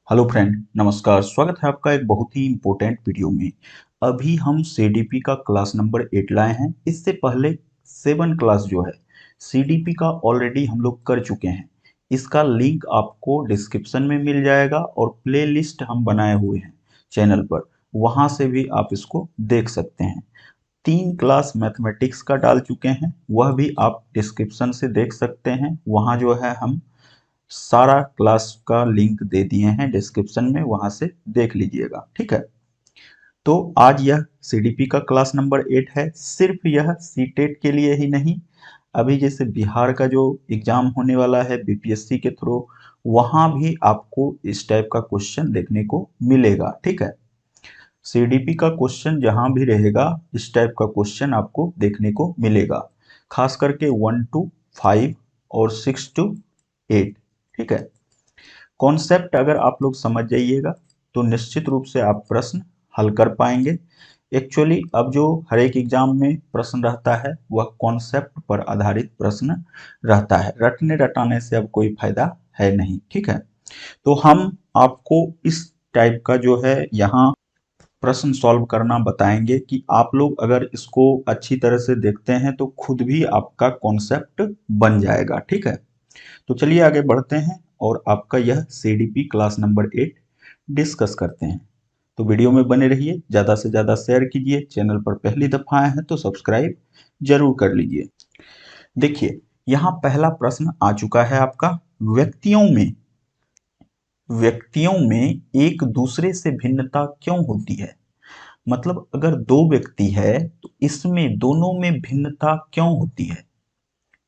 Hello friend, नमस्कार। स्वागत है आपका एक बहुत ही इम्पोर्टेंट वीडियो में। अभी हम सीडीपी का क्लास नंबर 8 लाए हैं। इससे पहले 7 क्लास जो है सीडीपी का ऑलरेडी हम लोग कर चुके हैं। इसका लिंक आपको डिस्क्रिप्शन में मिल जाएगा और प्लेलिस्ट हम बनाए हुए हैं चैनल पर, वहाँ से भी आप इसको देख सकते हैं। 3 क्लास मैथमेटिक्स का डाल चुके हैं, वह भी आप डिस्क्रिप्शन से देख सकते हैं। वहाँ जो है हम सारा क्लास का लिंक दे दिए हैं डिस्क्रिप्शन में, वहां से देख लीजिएगा। ठीक है, तो आज यह सीडीपी का क्लास नंबर 8 है। सिर्फ यह सीटेट के लिए ही नहीं, अभी जैसे बिहार का जो एग्जाम होने वाला है बीपीएससी के थ्रू, वहां भी आपको इस टाइप का क्वेश्चन देखने को मिलेगा। ठीक है, सीडीपी का क्वेश्चन जहां भी रहेगा इस टाइप का क्वेश्चन आपको देखने को मिलेगा, खास करके 1 to 5 और 6 to 8। ठीक है, कॉन्सेप्ट अगर आप लोग समझ जाइएगा तो निश्चित रूप से आप प्रश्न हल कर पाएंगे। एक्चुअली अब जो हर एक एग्जाम में प्रश्न रहता है वह कॉन्सेप्ट पर आधारित प्रश्न रहता है, रटने रटाने से अब कोई फायदा है नहीं। ठीक है, तो हम आपको इस टाइप का जो है यहाँ प्रश्न सॉल्व करना बताएंगे कि आप लोग अगर इसको अच्छी तरह से देखते हैं तो खुद भी आपका कॉन्सेप्ट बन जाएगा। ठीक है, तो चलिए आगे बढ़ते हैं और आपका यह सीडीपी क्लास नंबर 8 डिस्कस करते हैं। तो वीडियो में बने रहिए, ज़्यादा से ज़्यादा शेयर कीजिए। चैनल पर पहली दफ़ा आए हैं तो सब्सक्राइब जरूर कर लीजिए। देखिए, यहाँ पहला प्रश्न आ चुका है आपका। व्यक्तियों में एक दूसरे से भिन्नता क्यों होती है? मतलब अगर दो व्यक्ति है तो इसमें दोनों में भिन्नता क्यों होती है,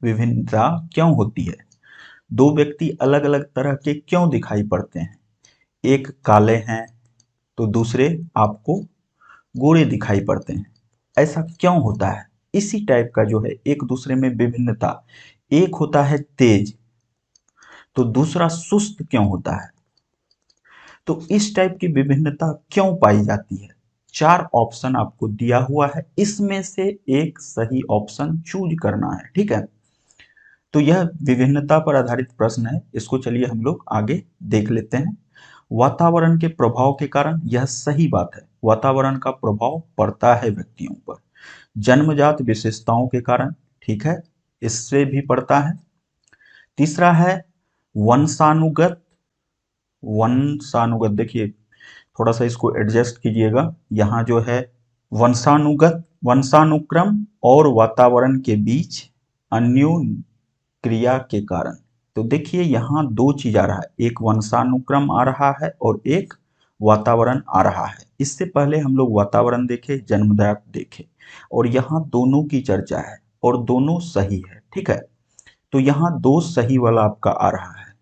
विभिन्नता क्यों होती है? दो व्यक्ति अलग अलग तरह के क्यों दिखाई पड़ते हैं? एक काले हैं तो दूसरे आपको गोरे दिखाई पड़ते हैं, ऐसा क्यों होता है? इसी टाइप का जो है एक दूसरे में विभिन्नता, एक होता है तेज तो दूसरा सुस्त क्यों होता है? तो इस टाइप की विभिन्नता क्यों पाई जाती है? 4 ऑप्शन आपको दिया हुआ है, इसमें से एक सही ऑप्शन चूज करना है। ठीक है, तो यह विभिन्नता पर आधारित प्रश्न है, इसको चलिए हम लोग आगे देख लेते हैं। वातावरण के प्रभाव के कारण, यह सही बात है, वातावरण का प्रभाव पड़ता है व्यक्तियों पर। जन्मजात विशेषताओं के कारण, ठीक है, इससे भी पड़ता है। तीसरा है वंशानुगत। वंशानुगत देखिए, थोड़ा सा इसको एडजस्ट कीजिएगा। यहाँ जो है वंशानुगत, वंशानुक्रम और वातावरण के बीच अन्योन्य क्रिया के कारण। तो देखिए यहाँ दो चीज आ रहा है, एक वंशानुक्रम आ रहा है और एक वातावरण आ रहा है। इससे पहले हम लोग वातावरण देखे, जन्मजात देखे, और यहाँ दोनों की चर्चा है और दोनों सही है। ठीक है, तो यहाँ दो सही वाला आपका आ रहा है,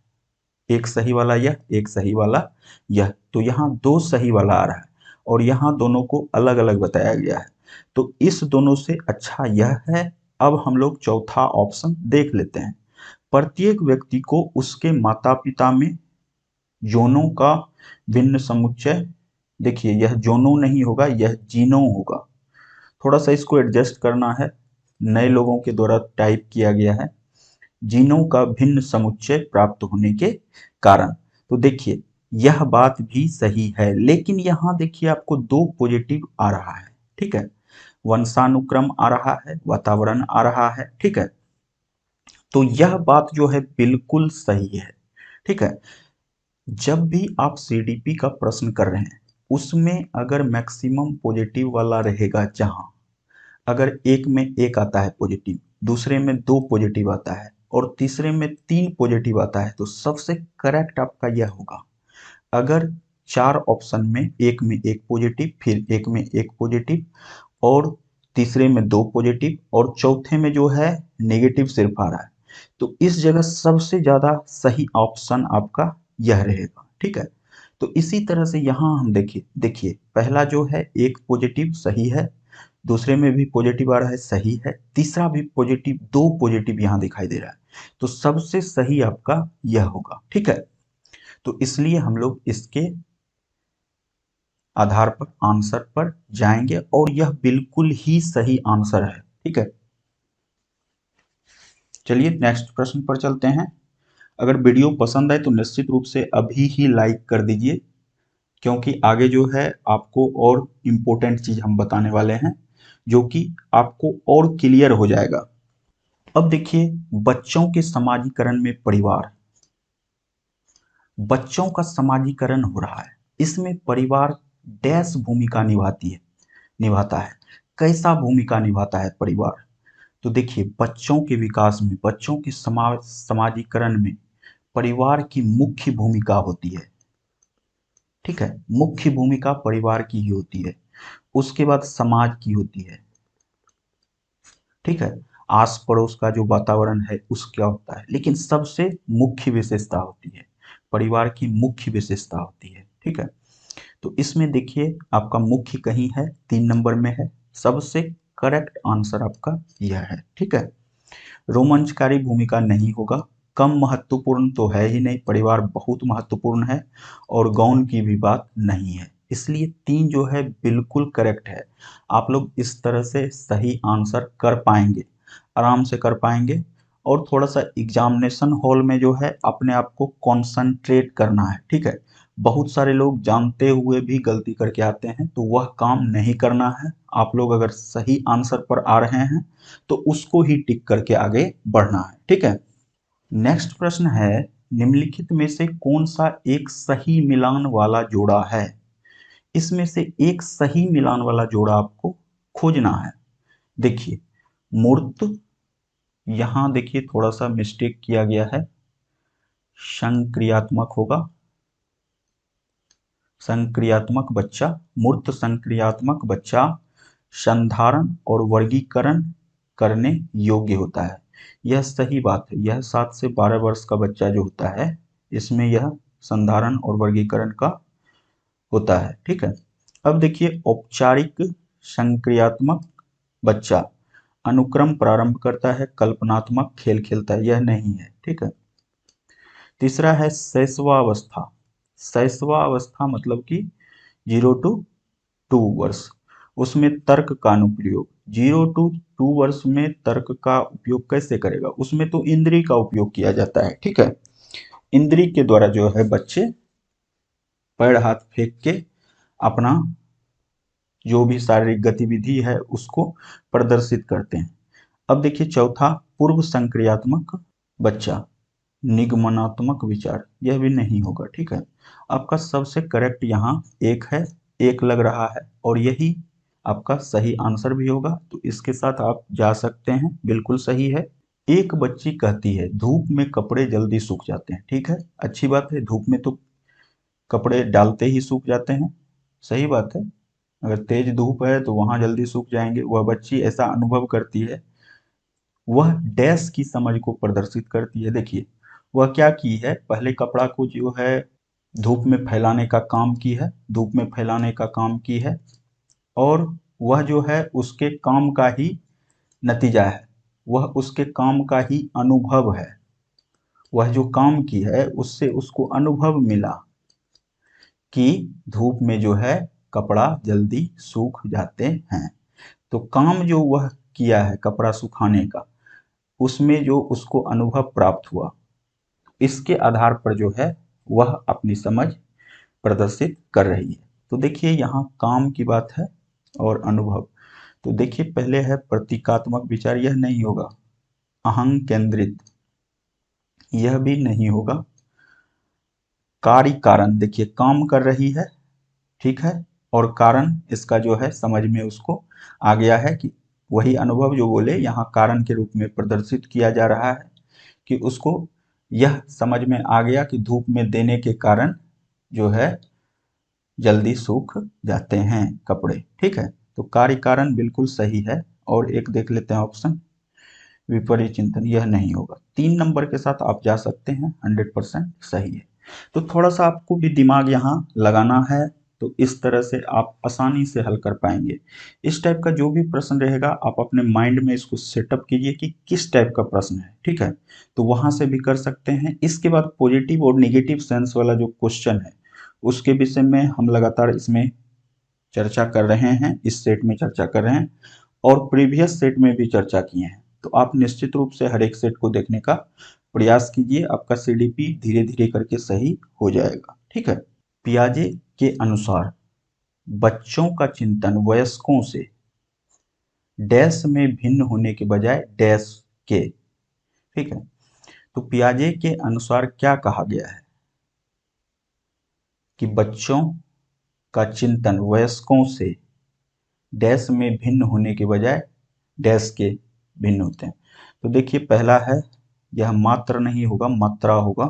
एक सही वाला यह, एक सही वाला यह। तो यहाँ दो सही वाला आ रहा है और यहाँ दोनों को अलग अलग बताया गया है, तो इस दोनों से अच्छा यह है। अब हम लोग चौथा ऑप्शन देख लेते हैं। प्रत्येक व्यक्ति को उसके माता पिता में जोनों का भिन्न समुच्चय, देखिए यह जोनों नहीं होगा, यह जीनों होगा। थोड़ा सा इसको एडजस्ट करना है, नए लोगों के द्वारा टाइप किया गया है। जीनों का भिन्न समुच्चय प्राप्त होने के कारण। तो देखिए यह बात भी सही है, लेकिन यहाँ देखिए आपको दो पॉजिटिव आ रहा है। ठीक है, वंशानुक्रम आ रहा है, वातावरण आ रहा है। ठीक है, तो यह बात जो है बिल्कुल सही है। ठीक है, जब भी आप सीडीपी का प्रश्न कर रहे हैं उसमें अगर मैक्सिमम पॉजिटिव वाला रहेगा, जहां अगर एक में एक आता है पॉजिटिव, दूसरे में दो पॉजिटिव आता है और तीसरे में तीन पॉजिटिव आता है, तो सबसे करेक्ट आपका यह होगा। अगर 4 ऑप्शन में एक में एक पॉजिटिव, फिर एक में एक पॉजिटिव और तीसरे में दो पॉजिटिव और चौथे में जो है नेगेटिव सिर्फ आ रहा है, तो इस जगह सबसे ज्यादा सही ऑप्शन आपका यह रहेगा। ठीक है, तो इसी तरह से यहाँ हम देखिए देखिए पहला जो है एक पॉजिटिव सही है, दूसरे में भी पॉजिटिव आ रहा है, सही है, तीसरा भी पॉजिटिव, दो पॉजिटिव यहाँ दिखाई दे रहा है, तो सबसे सही आपका यह होगा। ठीक है, तो इसलिए हम लोग इसके आधार पर आंसर पर जाएंगे और यह बिल्कुल ही सही आंसर है। ठीक है, चलिए नेक्स्ट प्रश्न पर चलते हैं। अगर वीडियो पसंद आए तो निश्चित रूप से अभी ही लाइक कर दीजिए, क्योंकि आगे जो है आपको और इम्पोर्टेंट चीज हम बताने वाले हैं जो कि आपको और क्लियर हो जाएगा। अब देखिए, बच्चों के समाजीकरण में परिवार, बच्चों का समाजीकरण हो रहा है, इसमें परिवार डैश भूमिका निभाता है। कैसा भूमिका निभाता है परिवार? तो देखिए, बच्चों के विकास में, बच्चों के समाजीकरण में परिवार की मुख्य भूमिका होती है। ठीक है, मुख्य भूमिका परिवार की ही होती है। उसके बाद समाज की होती है। ठीक है, आस पड़ोस का जो वातावरण है उसका होता है, लेकिन सबसे मुख्य विशेषता होती है, परिवार की मुख्य विशेषता होती है। ठीक है, तो इसमें देखिए आपका मुख्य कहीं है, 3 नंबर में है। सबसे करेक्ट आंसर आपका यह है। ठीक है, रोमांचकारी भूमिका नहीं होगा, कम महत्वपूर्ण तो है ही नहीं, परिवार बहुत महत्वपूर्ण है, और गौन की भी बात नहीं है। इसलिए 3 जो है बिल्कुल करेक्ट है। आप लोग इस तरह से सही आंसर कर पाएंगे, आराम से कर पाएंगे। और थोड़ा सा एग्जामिनेशन हॉल में जो है अपने आप को कॉन्सेंट्रेट करना है। ठीक है, बहुत सारे लोग जानते हुए भी गलती करके आते हैं, तो वह काम नहीं करना है। आप लोग अगर सही आंसर पर आ रहे हैं तो उसको ही टिक करके आगे बढ़ना है। ठीक है, नेक्स्ट प्रश्न है, निम्नलिखित में से कौन सा एक सही मिलान वाला जोड़ा है? इसमें से एक सही मिलान वाला जोड़ा आपको खोजना है। देखिए, मूर्त, यहां देखिए थोड़ा सा मिस्टेक किया गया है, संक्रियात्मक होगा, संक्रियात्मक बच्चा, मूर्त संक्रियात्मक बच्चा संधारण और वर्गीकरण करने योग्य होता है। यह सही बात है, यह 7 से 12 वर्ष का बच्चा जो होता है, इसमें यह संधारण और वर्गीकरण का होता है। ठीक है, अब देखिए, औपचारिक संक्रियात्मक बच्चा अनुक्रम प्रारंभ करता है, कल्पनात्मक खेल खेलता है, यह नहीं है। ठीक है, तीसरा है शैशवावस्था। शैशवावस्था मतलब कि 0 to 2 वर्ष, उसमें तर्क का अनुप्रयोग। 0 to 2 वर्ष में तर्क का उपयोग कैसे करेगा? उसमें तो इंद्री का उपयोग किया जाता है। ठीक है, इंद्री के द्वारा जो है बच्चे पैर हाथ फेंक के अपना जो भी शारीरिक गतिविधि है उसको प्रदर्शित करते हैं। अब देखिए चौथा, पूर्व संक्रियात्मक बच्चा, निगमनात्मक विचार, यह भी नहीं होगा। ठीक है, आपका सबसे करेक्ट यहाँ एक है, एक लग रहा है, और यही आपका सही आंसर भी होगा। तो इसके साथ आप जा सकते हैं, बिल्कुल सही है। एक बच्ची कहती है, धूप में कपड़े जल्दी सूख जाते हैं। ठीक है, अच्छी बात है, धूप में तो कपड़े डालते ही सूख जाते हैं, सही बात है। अगर तेज धूप है तो वहां जल्दी सूख जाएंगे। वह बच्ची ऐसा अनुभव करती है, वह डैश की समझ को प्रदर्शित करती है। देखिए, वह क्या की है, पहले कपड़ा को जो है धूप में फैलाने का काम की है, धूप में फैलाने का काम की है, और वह जो है उसके काम का ही नतीजा है, वह उसके काम का ही अनुभव है। वह जो काम की है उससे उसको अनुभव मिला कि धूप में जो है कपड़ा जल्दी सूख जाते हैं। तो काम जो वह किया है कपड़ा सुखाने का, उसमें जो उसको अनुभव प्राप्त हुआ, इसके आधार पर जो है वह अपनी समझ प्रदर्शित कर रही है। तो देखिए यहाँ काम की बात है और अनुभव। तो देखिए पहले है प्रतीकात्मक विचार, यह नहीं होगा। अहं केंद्रित, यह भी नहीं होगा। कार्य कारण, देखिए काम कर रही है, ठीक है, और कारण इसका जो है समझ में उसको आ गया है कि वही अनुभव जो बोले यहाँ कारण के रूप में प्रदर्शित किया जा रहा है, कि उसको यह समझ में आ गया कि धूप में देने के कारण जो है जल्दी सूख जाते हैं कपड़े। ठीक है, तो कार्य कारण बिल्कुल सही है। और एक देख लेते हैं ऑप्शन, विपरीत चिंतन, यह नहीं होगा। 3 नंबर के साथ आप जा सकते हैं, 100% सही है। तो थोड़ा सा आपको भी दिमाग यहाँ लगाना है, तो इस तरह से आप आसानी से हल कर पाएंगे। इस टाइप का जो भी प्रश्न रहेगा आप अपने माइंड में इसको सेटअप कीजिए कि किस टाइप का प्रश्न है। ठीक है, तो वहां से भी कर सकते हैं। इसके बाद पॉजिटिव और निगेटिव सेंस वाला जो क्वेश्चन है उसके विषय में हम लगातार इसमें चर्चा कर रहे हैं, इस सेट में चर्चा कर रहे हैं, और प्रीवियस सेट में भी चर्चा किए हैं। तो आप निश्चित रूप से हर एक सेट को देखने का प्रयास कीजिए, आपका सीडीपी धीरे धीरे करके सही हो जाएगा। ठीक है। पियाजे के अनुसार बच्चों का चिंतन वयस्कों से डैश में भिन्न होने के बजाय डैश के। ठीक है। तो पियाजे के अनुसार क्या कहा गया है कि बच्चों का चिंतन वयस्कों से डैश में भिन्न होने के बजाय डैश के भिन्न होते हैं। तो देखिए पहला है, यह मात्र नहीं होगा, मात्रा होगा।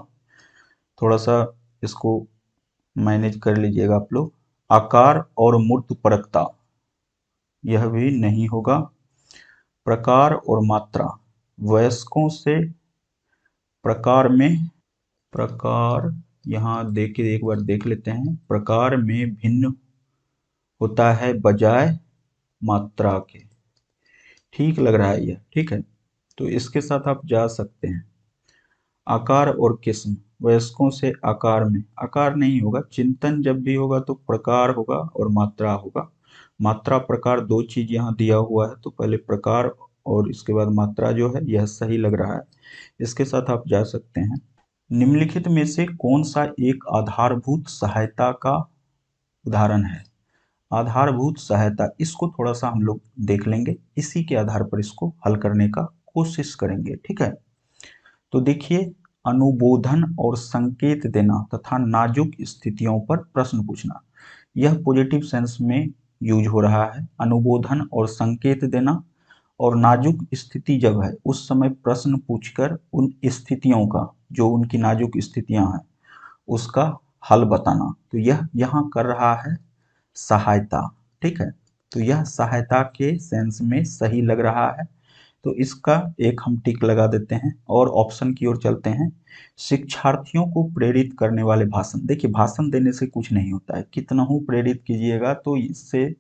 थोड़ा सा इसको मैनेज कर लीजिएगा आप लोग। आकार और मूर्त परकता, यह भी नहीं होगा। प्रकार और मात्रा, वयस्कों से प्रकार में, प्रकार यहाँ देखिए एक बार देख लेते हैं, प्रकार में भिन्न होता है बजाय मात्रा के। ठीक लग रहा है यह। ठीक है। तो इसके साथ आप जा सकते हैं। आकार और किस्म, वयस्कों से आकार में, आकार नहीं होगा, चिंतन जब भी होगा तो प्रकार होगा और मात्रा होगा। मात्रा प्रकार दो चीज यहाँ दिया हुआ है, तो पहले प्रकार और इसके बाद मात्रा जो है, यह सही लग रहा है। इसके साथ आप जा सकते हैं। निम्नलिखित में से कौन सा एक आधारभूत सहायता का उदाहरण है? आधारभूत सहायता, इसको थोड़ा सा हम लोग देख लेंगे, इसी के आधार पर इसको हल करने का कोशिश करेंगे। ठीक है। तो देखिए, अनुबोधन और संकेत देना तथा नाजुक स्थितियों पर प्रश्न पूछना, यह पॉजिटिव सेंस में यूज हो रहा है। अनुबोधन और संकेत देना और नाजुक स्थिति जब है उस समय प्रश्न पूछकर उन स्थितियों का, जो उनकी नाजुक स्थितियां हैं, उसका हल बताना। तो यह यहाँ कर रहा है सहायता। ठीक है। तो यह सहायता के सेंस में सही लग रहा है, तो इसका एक हम टिक लगा देते हैं और ऑप्शन की ओर चलते हैं। शिक्षार्थियों को प्रेरित करने वाले भाषण, देखिए भाषण देने से कुछ नहीं होता है, कितना ही प्रेरित कीजिएगा तो इससे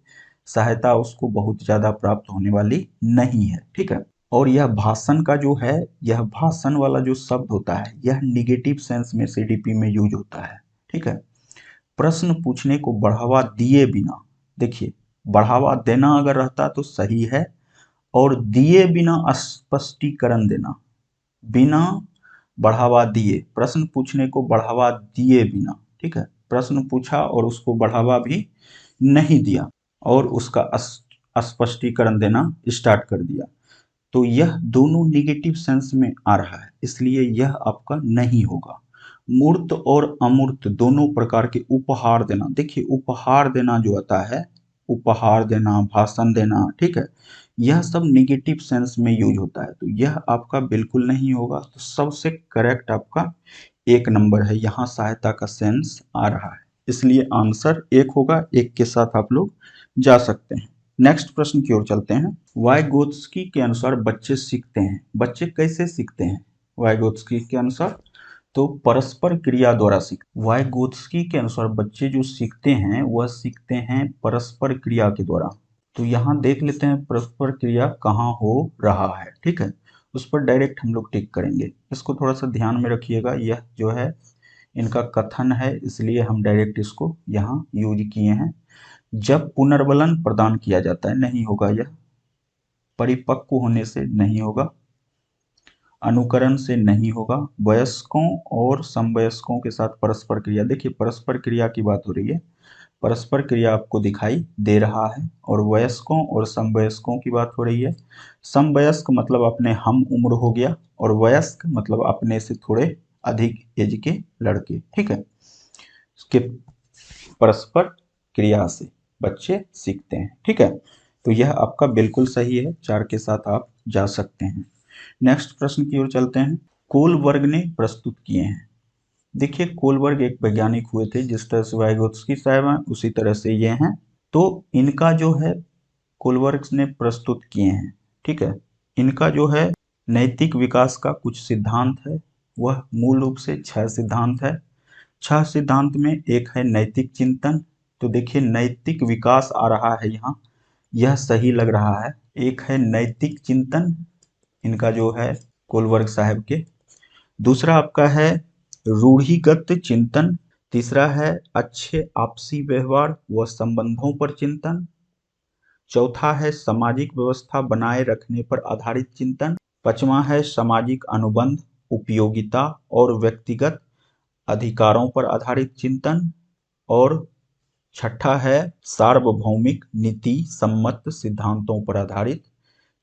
सहायता उसको बहुत ज्यादा प्राप्त होने वाली नहीं है। ठीक है। और यह भाषण का जो है, यह भाषण वाला जो शब्द होता है, यह निगेटिव सेंस में सीडीपी में यूज होता है। ठीक है। प्रश्न पूछने को बढ़ावा दिए बिना, देखिए बढ़ावा देना अगर रहता तो सही है, और दिए बिना स्पष्टीकरण देना, बिना बढ़ावा दिए, प्रश्न पूछने को बढ़ावा दिए बिना। ठीक है। प्रश्न पूछा और उसको बढ़ावा भी नहीं दिया और उसका स्पष्टीकरण देना स्टार्ट कर दिया, तो यह दोनों निगेटिव सेंस में आ रहा है, इसलिए यह आपका नहीं होगा। मूर्त और अमूर्त दोनों प्रकार के उपहार देना, देखिए उपहार देना जो आता है, उपहार देना, भाषण देना, ठीक है, यह सब निगेटिव सेंस में यूज होता है, तो यह आपका बिल्कुल नहीं होगा। तो सबसे करेक्ट आपका एक नंबर है, यहाँ सहायता का सेंस आ रहा है, इसलिए आंसर एक होगा। एक के साथ आप लोग जा सकते हैं। नेक्स्ट प्रश्न की ओर चलते हैं। वाइगोत्स्की के अनुसार बच्चे सीखते हैं, बच्चे कैसे सीखते हैं? वाइगोत्स्की के अनुसार तो परस्पर क्रिया द्वारा सीख, वाइगोत्स्की के अनुसार बच्चे जो सीखते हैं वह सीखते हैं परस्पर क्रिया के द्वारा। तो यहाँ देख लेते हैं परस्पर क्रिया कहाँ हो रहा है। ठीक है। उस पर डायरेक्ट हम लोग टिक करेंगे, इसको थोड़ा सा ध्यान में रखिएगा, यह जो है इनका कथन है, इसलिए हम डायरेक्ट इसको यहाँ यूज किए हैं। जब पुनर्बलन प्रदान किया जाता है, नहीं होगा, यह परिपक्व होने से नहीं होगा, अनुकरण से नहीं होगा, वयस्कों और समवयस्कों के साथ परस्पर क्रिया, देखिए परस्पर क्रिया की बात हो रही है, परस्पर क्रिया आपको दिखाई दे रहा है, और वयस्कों और समवयस्कों की बात हो रही है। समवयस्क मतलब अपने हम उम्र हो गया, और वयस्क मतलब अपने से थोड़े अधिक एज के लड़के। ठीक है। उसके परस्पर क्रिया से बच्चे सीखते हैं। ठीक है। तो यह आपका बिल्कुल सही है, 4 के साथ आप जा सकते हैं। नेक्स्ट प्रश्न की ओर चलते हैं। कोलबर्ग ने प्रस्तुत किए हैं, देखिए कोलबर्ग एक वैज्ञानिक हुए थे, जिस तरह से वाइगोत्स्की साहब हैं उसी तरह से ये हैं, तो इनका जो है कोलबर्ग ने प्रस्तुत किए हैं। ठीक है। इनका जो है नैतिक विकास का कुछ सिद्धांत है, वह मूल रूप से 6 सिद्धांत है। 6 सिद्धांत में एक है नैतिक चिंतन, तो देखिए नैतिक विकास आ रहा है यहाँ, यह सही लग रहा है। एक है नैतिक चिंतन इनका जो है कोलबर्ग साहब के, दूसरा आपका है रूढ़िगत चिंतन, तीसरा है अच्छे आपसी व्यवहार व संबंधों पर चिंतन, चौथा है सामाजिक व्यवस्था बनाए रखने पर आधारित चिंतन, पांचवा है सामाजिक अनुबंध, उपयोगिता और व्यक्तिगत अधिकारों पर आधारित चिंतन, और छठा है सार्वभौमिक नीति सम्मत सिद्धांतों पर आधारित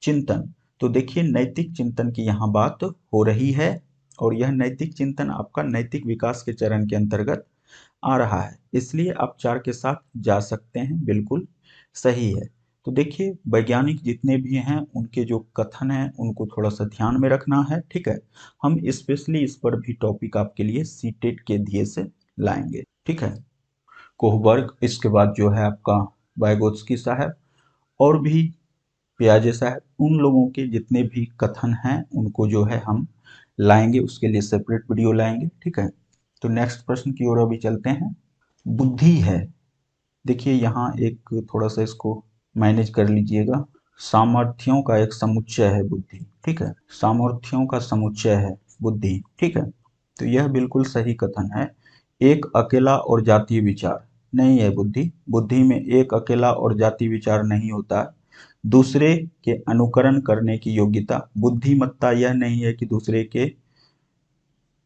चिंतन। तो देखिए नैतिक चिंतन की यहाँ बात हो रही है, और यह नैतिक चिंतन आपका नैतिक विकास के चरण के अंतर्गत आ रहा है, इसलिए आप 4 के साथ जा सकते हैं, बिल्कुल सही है। तो देखिए वैज्ञानिक जितने भी हैं उनके जो कथन हैं उनको थोड़ा सा ध्यान में रखना है, ठीक है। हम स्पेशली इस पर भी टॉपिक आपके लिए सीटेट के ध्येय से लाएंगे, ठीक है। कोहबर्ग, इसके बाद जो है आपका वाइगोत्स्की साहब और भी पियाजे साहब, उन लोगों के जितने भी कथन हैं उनको जो है हम लाएंगे, उसके लिए सेपरेट वीडियो लाएंगे, ठीक है। तो नेक्स्ट प्रश्न की ओर अभी चलते हैं। बुद्धि है, देखिए यहाँ एक थोड़ा सा इसको मैनेज कर लीजिएगा। सामर्थ्यों का एक समुच्चय है बुद्धि, ठीक है। सामर्थ्यों का समुच्चय है बुद्धि, ठीक है। तो यह बिल्कुल सही कथन है। एक अकेला और जातीय विचार नहीं है बुद्धि। बुद्धि में एक अकेला और जातीय विचार नहीं होता। दूसरे के अनुकरण करने की योग्यता, बुद्धिमत्ता यह नहीं है कि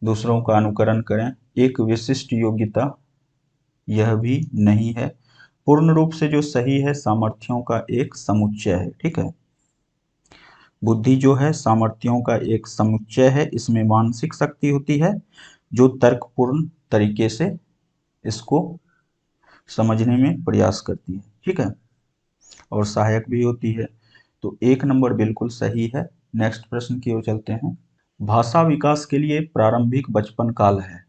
दूसरों का अनुकरण करें। एक विशिष्ट योग्यता यह भी नहीं है। पूर्ण रूप से जो सही है सामर्थ्यों का एक समुच्चय है, ठीक है। बुद्धि जो है सामर्थ्यों का एक समुच्चय है, इसमें मानसिक शक्ति होती है जो तर्कपूर्ण तरीके से इसको समझने में प्रयास करती है, ठीक है, और सहायक भी होती है। तो 1 नंबर बिल्कुल सही है। नेक्स्ट प्रश्न की ओर चलते हैं। भाषा विकास के लिए प्रारंभिक बचपन काल है।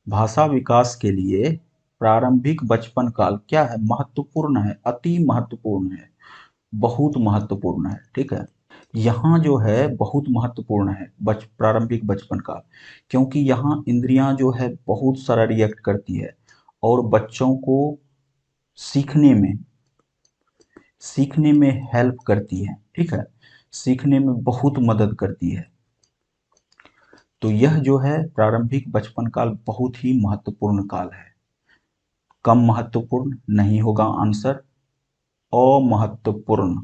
भाषा विकास के लिए प्रारंभिक बचपन काल क्या है? महत्वपूर्ण है, अति महत्वपूर्ण है, बहुत महत्वपूर्ण है, ठीक है। यहाँ जो है बहुत महत्वपूर्ण है प्रारंभिक बचपन काल, क्योंकि यहाँ इंद्रियां जो है बहुत सारा रिएक्ट करती है और बच्चों को सीखने में हेल्प करती है, ठीक है, सीखने में बहुत मदद करती है। तो यह जो है प्रारंभिक बचपन काल बहुत ही महत्वपूर्ण काल है। कम महत्वपूर्ण नहीं होगा आंसर, अमहत्वपूर्ण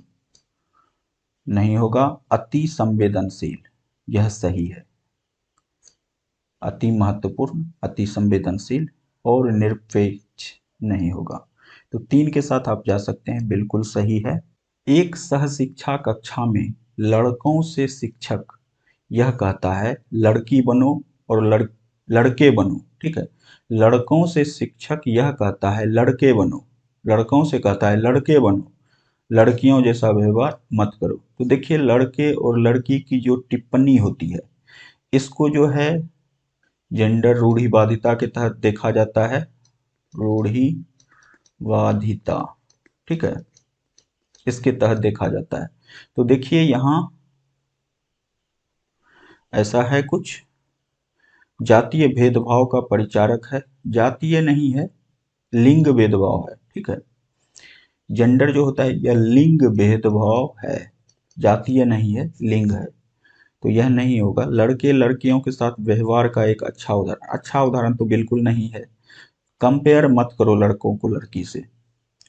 नहीं होगा, अति संवेदनशील यह सही है। अति महत्वपूर्ण, अति संवेदनशील और निरपेक्ष नहीं होगा। तो 3 के साथ आप जा सकते हैं, बिल्कुल सही है। एक सह शिक्षा कक्षा में लड़कों से शिक्षक यह कहता है लड़की बनो और लड़के बनो, ठीक है। लड़कों से शिक्षक यह कहता है लड़के बनो, लड़कों से कहता है लड़के बनो, लड़कियों जैसा व्यवहार मत करो। तो देखिए लड़के और लड़की की जो टिप्पणी होती है इसको जो है जेंडर रूढ़िवादिता के तहत देखा जाता है, रूढ़िवादिता, ठीक है, इसके तहत देखा जाता है। तो देखिए यहां ऐसा है कुछ, जातीय भेदभाव का परिचारक है, जातीय नहीं है, लिंग भेदभाव है, ठीक है। जेंडर जो होता है यह लिंग भेदभाव है, जातीय नहीं है, लिंग है। तो यह नहीं होगा। लड़के लड़कियों के साथ व्यवहार का एक अच्छा उदाहरण तो बिल्कुल नहीं है। कंपेयर मत करो लड़कों को लड़की से।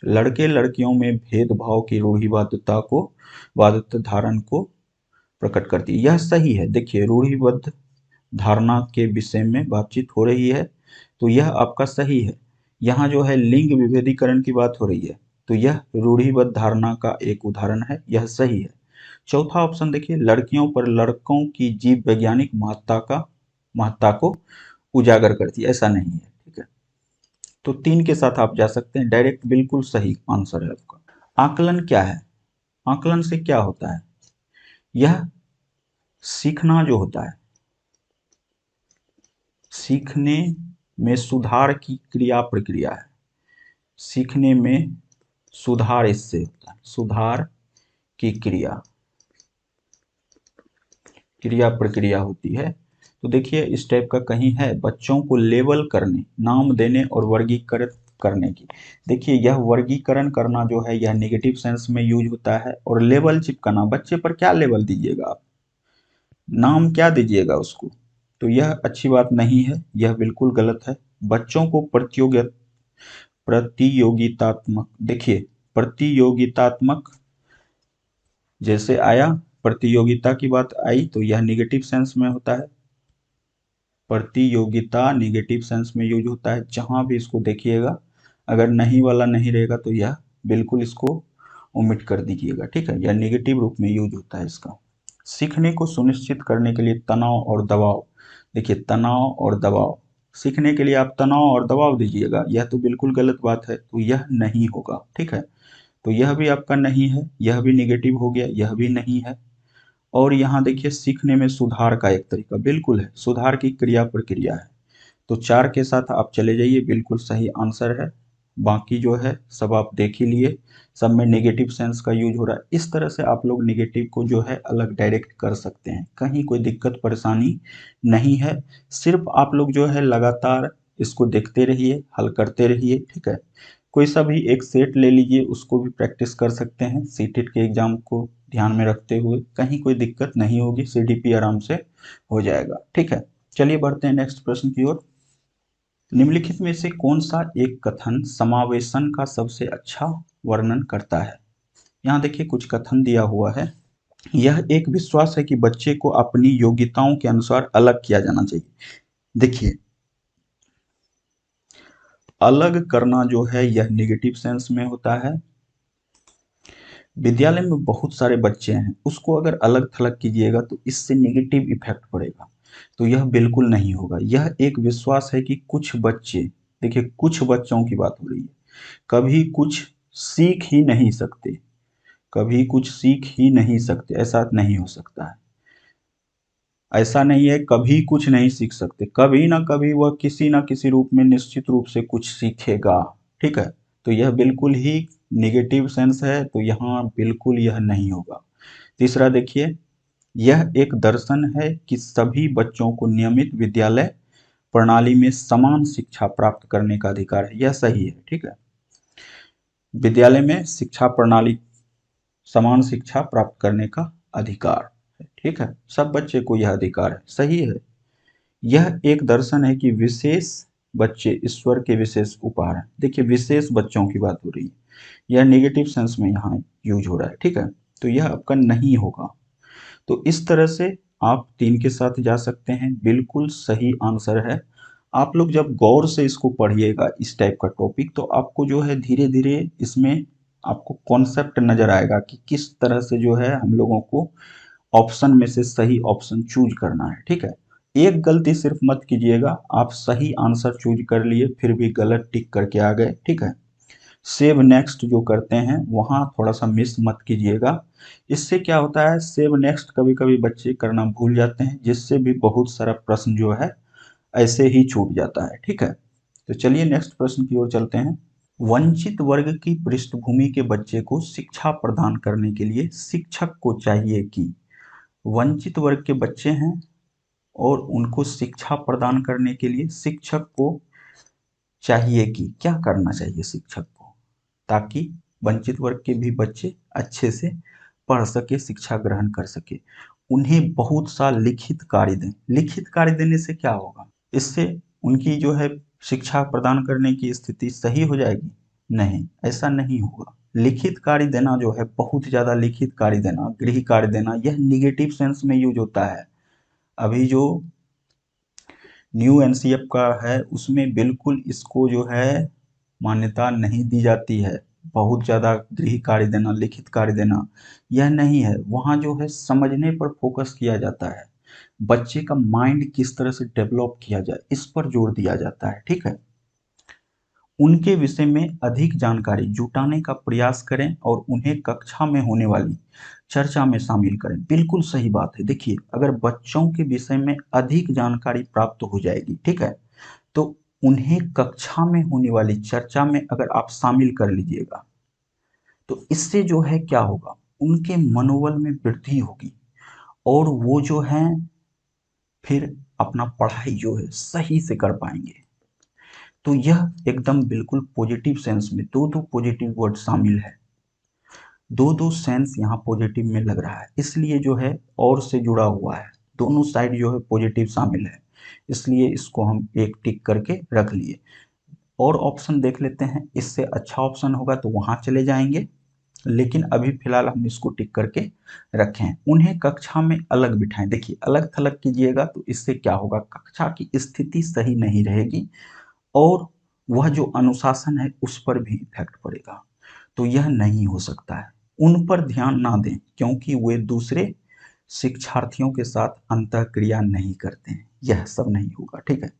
लड़के लड़कियों में भेदभाव की रूढ़िवादिता को वादित धारण को प्रकट करती है, यह सही है। देखिए रूढ़िबद्ध धारणा के विषय में बातचीत हो रही है, तो यह आपका सही है। यहाँ जो है लिंग विभेदीकरण की बात हो रही है, तो यह रूढ़िबद्ध धारणा का एक उदाहरण है, यह सही है। चौथा ऑप्शन देखिए, लड़कियों पर लड़कों की जीव वैज्ञानिक महत्ता को उजागर करती है, ऐसा नहीं है, ठीक है। तो 3 के साथ आप जा सकते हैं, डायरेक्ट बिल्कुल सही आंसर है आपका। आकलन क्या है? आकलन से क्या होता है? यह सीखना जो होता है, सीखने में सुधार की क्रिया प्रक्रिया है। सीखने में सुधार इससे होता है, सुधार की क्रिया प्रक्रिया होती है। तो देखिए इस टाइप का कहीं है, बच्चों को लेबल करने, नाम देने और वर्गीकृत करने की। देखिए यह वर्गीकरण करना जो है यह नेगेटिव सेंस में यूज होता है, और लेबल चिपकाना, बच्चे पर क्या लेबल दीजिएगा आप, नाम क्या दीजिएगा उसको, तो यह अच्छी बात नहीं है, यह बिल्कुल गलत है। बच्चों को प्रतियोगितात्मक, देखिए प्रतियोगितात्मक जैसे आया प्रतियोगिता की बात आई तो यह निगेटिव सेंस में होता है। प्रतियोगिता निगेटिव सेंस में यूज होता है। जहां भी इसको देखिएगा अगर नहीं वाला नहीं रहेगा तो यह बिल्कुल इसको ओमिट कर दीजिएगा, ठीक है। यह निगेटिव रूप में यूज होता है इसका। सीखने को सुनिश्चित करने के लिए तनाव और दबाव। देखिए तनाव और दबाव, सीखने के लिए आप तनाव और दबाव दीजिएगा, यह तो बिल्कुल गलत बात है, तो यह नहीं होगा, ठीक है। तो यह भी आपका नहीं है, यह भी निगेटिव हो गया, यह भी नहीं है। और यहाँ देखिए सीखने में सुधार का एक तरीका बिल्कुल है, सुधार की क्रिया प्रक्रिया है। तो 4 के साथ आप चले जाइए, बिल्कुल सही आंसर है। बाकी जो है सब आप देख ही लिए, सब में नेगेटिव सेंस का यूज हो रहा है। इस तरह से आप लोग नेगेटिव को जो है अलग डायरेक्ट कर सकते हैं, कहीं कोई दिक्कत परेशानी नहीं है। सिर्फ आप लोग जो है लगातार इसको देखते रहिए, हल करते रहिए, ठीक है। कोई सा भी एक सेट ले लीजिए, उसको भी प्रैक्टिस कर सकते हैं सीटेट के एग्जाम को ध्यान में रखते हुए, कहीं कोई दिक्कत नहीं होगी, सीडीपी आराम से हो जाएगा, ठीक है। चलिए बढ़ते हैं नेक्स्ट प्रश्न की ओर। निम्नलिखित में से कौन सा एक कथन समावेशन का सबसे अच्छा वर्णन करता है। यहाँ देखिए कुछ कथन दिया हुआ है। यह एक विश्वास है कि बच्चे को अपनी योग्यताओं के अनुसार अलग किया जाना चाहिए। देखिए अलग करना जो है यह निगेटिव सेंस में होता है। विद्यालय में बहुत सारे बच्चे हैं, उसको अगर अलग थलग कीजिएगा तो इससे नेगेटिव इफेक्ट पड़ेगा, तो यह बिल्कुल नहीं होगा। यह एक विश्वास है कि कुछ बच्चे, देखिए कुछ बच्चों की बात हो रही है, कभी कुछ सीख ही नहीं सकते, कभी कुछ सीख ही नहीं सकते, ऐसा नहीं हो सकता है। ऐसा नहीं है कभी कुछ नहीं सीख सकते, कभी ना कभी वह किसी ना किसी रूप में निश्चित रूप से कुछ सीखेगा, ठीक है। तो यह बिल्कुल ही निगेटिव सेंस है, तो यहाँ बिल्कुल यह नहीं होगा। तीसरा देखिए, यह एक दर्शन है कि सभी बच्चों को नियमित विद्यालय प्रणाली में समान शिक्षा प्राप्त करने का अधिकार है, यह सही है, ठीक है। विद्यालय में शिक्षा प्रणाली समान शिक्षा प्राप्त करने का अधिकार है, ठीक है, सब बच्चे को यह अधिकार है, सही है। यह एक दर्शन है कि विशेष बच्चे ईश्वर के विशेष उपहार हैं। देखिए विशेष बच्चों की बात हो रही है, यह नेगेटिव सेंस में यहाँ यूज हो रहा है, ठीक है। तो यह आपका नहीं होगा। तो इस तरह से आप 3 के साथ जा सकते हैं, बिल्कुल सही आंसर है। आप लोग जब गौर से इसको पढ़िएगा इस टाइप का टॉपिक, तो आपको जो है धीरे धीरे इसमें आपको कॉन्सेप्ट नजर आएगा कि किस तरह से जो है हम लोगों को ऑप्शन में से सही ऑप्शन चूज करना है, ठीक है। एक गलती सिर्फ मत कीजिएगा, आप सही आंसर चूज कर लिए फिर भी गलत टिक करके आ गए, ठीक है। सेव नेक्स्ट जो करते हैं वहां थोड़ा सा मिस मत कीजिएगा। इससे क्या होता है, सेव नेक्स्ट कभी कभी बच्चे करना भूल जाते हैं, जिससे भी बहुत सारा प्रश्न जो है ऐसे ही छूट जाता है, ठीक है। तो चलिए नेक्स्ट प्रश्न की ओर चलते हैं। वंचित वर्ग की पृष्ठभूमि के बच्चे को शिक्षा प्रदान करने के लिए शिक्षक को चाहिए कि, वंचित वर्ग के बच्चे हैं और उनको शिक्षा प्रदान करने के लिए शिक्षक को चाहिए कि, क्या करना चाहिए शिक्षक को, ताकि वंचित वर्ग के भी बच्चे अच्छे से पढ़ सके, शिक्षा ग्रहण कर सके। उन्हें बहुत सा लिखित कार्य दें। लिखित कार्य देने से क्या होगा, इससे उनकी जो है शिक्षा प्रदान करने की स्थिति सही हो जाएगी? नहीं, ऐसा नहीं होगा। लिखित कार्य देना जो है, बहुत ज़्यादा लिखित कार्य देना, गृह कार्य देना, यह निगेटिव सेंस में यूज होता है। अभी जो न्यू एनसीएफ का है उसमें बिल्कुल इसको जो है मान्यता नहीं दी जाती है। बहुत ज़्यादा गृह कार्य देना, लिखित कार्य देना, यह नहीं है। वहाँ जो है समझने पर फोकस किया जाता है, बच्चे का माइंड किस तरह से डेवलप किया जाए इस पर जोर दिया जाता है, ठीक है। उनके विषय में अधिक जानकारी जुटाने का प्रयास करें और उन्हें कक्षा में होने वाली चर्चा में शामिल करें। बिल्कुल सही बात है। देखिए अगर बच्चों के विषय में अधिक जानकारी प्राप्त हो जाएगी, ठीक है, तो उन्हें कक्षा में होने वाली चर्चा में अगर आप शामिल कर लीजिएगा तो इससे जो है क्या होगा, उनके मनोबल में वृद्धि होगी और वो जो है फिर अपना पढ़ाई जो है सही से कर पाएंगे। तो यह एकदम बिल्कुल पॉजिटिव सेंस में दो दो पॉजिटिव वर्ड शामिल है, दो दो सेंस यहाँ पॉजिटिव में लग रहा है, इसलिए जो है और से जुड़ा हुआ है, दोनों साइड जो है पॉजिटिव शामिल है, इसलिए इसको हम एक टिक करके रख लिए। और ऑप्शन देख लेते हैं, इससे अच्छा ऑप्शन होगा तो वहां चले जाएंगे, लेकिन अभी फिलहाल हम इसको टिक करके रखें। उन्हें कक्षा में अलग बिठाएं। देखिए अलग थलग कीजिएगा तो इससे क्या होगा, कक्षा की स्थिति सही नहीं रहेगी और वह जो अनुशासन है उस पर भी इफेक्ट पड़ेगा। तो यह नहीं हो सकता है। उन पर ध्यान ना दें क्योंकि वे दूसरे शिक्षार्थियों के साथ अंतःक्रिया नहीं करते हैं। यह सब नहीं होगा, ठीक है।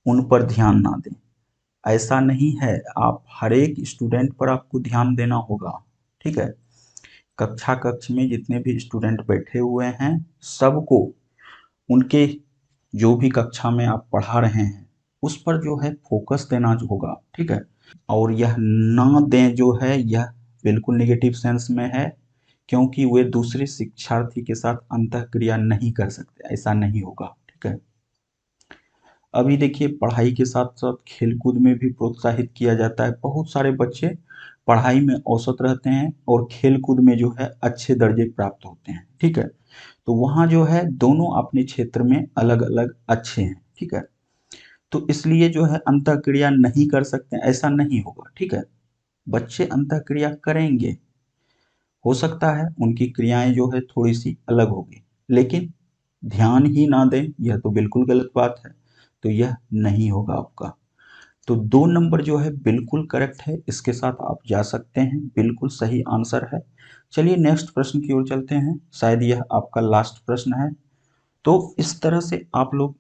उन पर ध्यान ना दें, ऐसा नहीं है। आप हर एक स्टूडेंट पर आपको ध्यान देना होगा, ठीक है। कक्ष में जितने भी स्टूडेंट बैठे हुए हैं सबको उनके जो भी कक्षा में आप पढ़ा रहे हैं उस पर जो है फोकस देना जो होगा, ठीक है। और यह ना दें जो है यह बिल्कुल नेगेटिव सेंस में है क्योंकि वे दूसरे शिक्षार्थी के साथ अंतःक्रिया नहीं कर सकते, ऐसा नहीं होगा, ठीक है। अभी देखिए पढ़ाई के साथ साथ खेलकूद में भी प्रोत्साहित किया जाता है। बहुत सारे बच्चे पढ़ाई में औसत रहते हैं और खेलकूद में जो है अच्छे दर्जे प्राप्त होते हैं, ठीक है। तो वहाँ जो है दोनों अपने क्षेत्र में अलग अलग अच्छे हैं, ठीक है। तो इसलिए जो है अंतःक्रिया नहीं कर सकते, ऐसा नहीं होगा, ठीक है। बच्चे अंतःक्रिया करेंगे, हो सकता है उनकी क्रियाएं जो है थोड़ी सी अलग होगी, लेकिन ध्यान ही ना दें यह तो बिल्कुल गलत बात है। तो यह नहीं होगा आपका। तो 2 नंबर जो है बिल्कुल करेक्ट है, इसके साथ आप जा सकते हैं, बिल्कुल सही आंसर है। चलिए नेक्स्ट प्रश्न की ओर चलते हैं, शायद यह आपका लास्ट प्रश्न है। तो इस तरह से आप लोग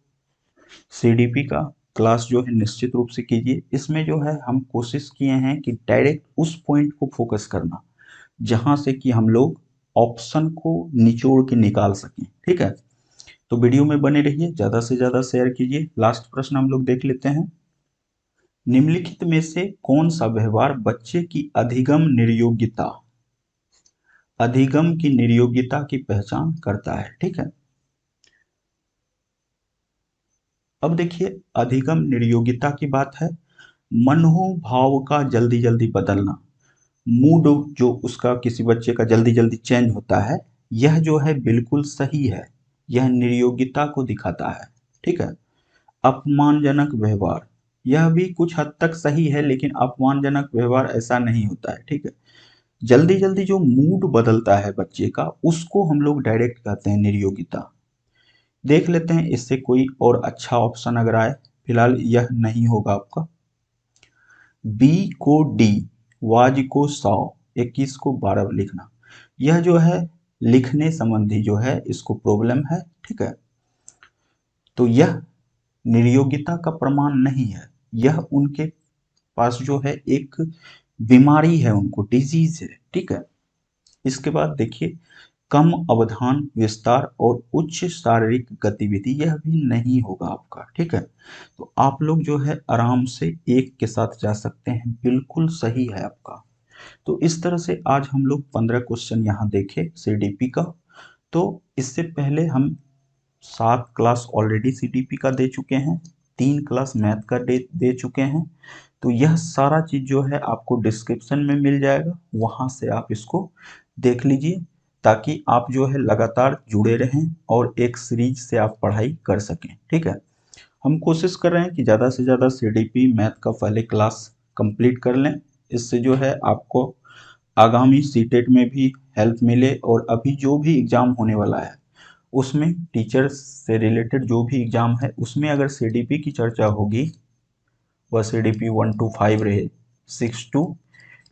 सीडीपी का क्लास जो है निश्चित रूप से कीजिए। इसमें जो है हम कोशिश किए हैं कि डायरेक्ट उस पॉइंट को फोकस करना जहां से कि हम लोग ऑप्शन को निचोड़ के निकाल सकें, ठीक है। तो वीडियो में बने रहिए, ज्यादा से ज्यादा शेयर कीजिए। लास्ट प्रश्न हम लोग देख लेते हैं। निम्नलिखित में से कौन सा व्यवहार बच्चे की अधिगम की निर्योग्यता की पहचान करता है, ठीक है। अब देखिए अधिगम निर्योग्यता की बात है, मनोभाव का जल्दी जल्दी बदलना, मूड जो उसका किसी बच्चे का जल्दी जल्दी चेंज होता है, यह जो है बिल्कुल सही है, यह निर्योग्यता को दिखाता है, ठीक है। अपमानजनक व्यवहार, यह भी कुछ हद तक सही है लेकिन अपमानजनक व्यवहार ऐसा नहीं होता है, ठीक है। जल्दी जल्दी जो मूड बदलता है बच्चे का उसको हम लोग डायरेक्ट कहते हैं निर्योग्यता। देख लेते हैं इससे कोई और अच्छा ऑप्शन अगर आए, फिलहाल यह नहीं होगा आपका। बी को डी, वाज को 100, 21 को 12 लिखना, यह जो है लिखने संबंधी जो है इसको प्रॉब्लम है, ठीक है। तो यह निर्योग्यता का प्रमाण नहीं है, यह उनके पास जो है एक बीमारी है, उनको डिजीज है, ठीक है। इसके बाद देखिए कम अवधान विस्तार और उच्च शारीरिक गतिविधि, यह भी नहीं होगा आपका, ठीक है। तो आप लोग जो है आराम से एक के साथ जा सकते हैं, बिल्कुल सही है आपका। तो इस तरह से आज हम लोग 15 क्वेश्चन यहाँ देखे सीडीपी का। तो इससे पहले हम 7 क्लास ऑलरेडी सीडीपी का दे चुके हैं, 3 क्लास मैथ का दे चुके हैं। तो यह सारा चीज जो है आपको डिस्क्रिप्शन में मिल जाएगा, वहां से आप इसको देख लीजिए ताकि आप जो है लगातार जुड़े रहें और एक सीरीज से आप पढ़ाई कर सकें, ठीक है। हम कोशिश कर रहे हैं कि ज़्यादा से ज़्यादा सीडीपी मैथ का पहले क्लास कंप्लीट कर लें, इससे जो है आपको आगामी सीटेट में भी हेल्प मिले और अभी जो भी एग्ज़ाम होने वाला है उसमें टीचर्स से रिलेटेड जो भी एग्ज़ाम है उसमें अगर सीडीपी की चर्चा होगी, वह सीडीपी 1 to 5 रहे, 6 to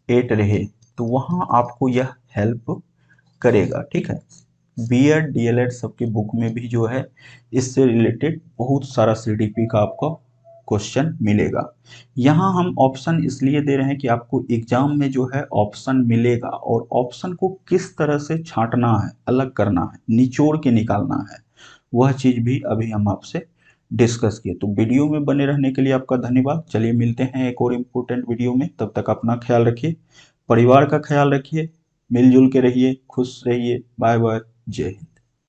8 रहे, तो वहाँ आपको यह हेल्प करेगा, ठीक है। बीएड डीएलएड सबके बुक में भी जो है इससे रिलेटेड बहुत सारा सीडीपी का आपको क्वेश्चन मिलेगा। यहाँ हम ऑप्शन इसलिए दे रहे हैं कि आपको एग्जाम में जो है ऑप्शन मिलेगा और ऑप्शन को किस तरह से छांटना है, अलग करना है, निचोड़ के निकालना है, वह चीज भी अभी हम आपसे डिस्कस किए। तो वीडियो में बने रहने के लिए आपका धन्यवाद। चलिए मिलते हैं एक और इम्पोर्टेंट वीडियो में, तब तक अपना ख्याल रखिए, परिवार का ख्याल रखिए, मिलजुल के रहिए, खुश रहिए। बाय बाय, जय हिंद।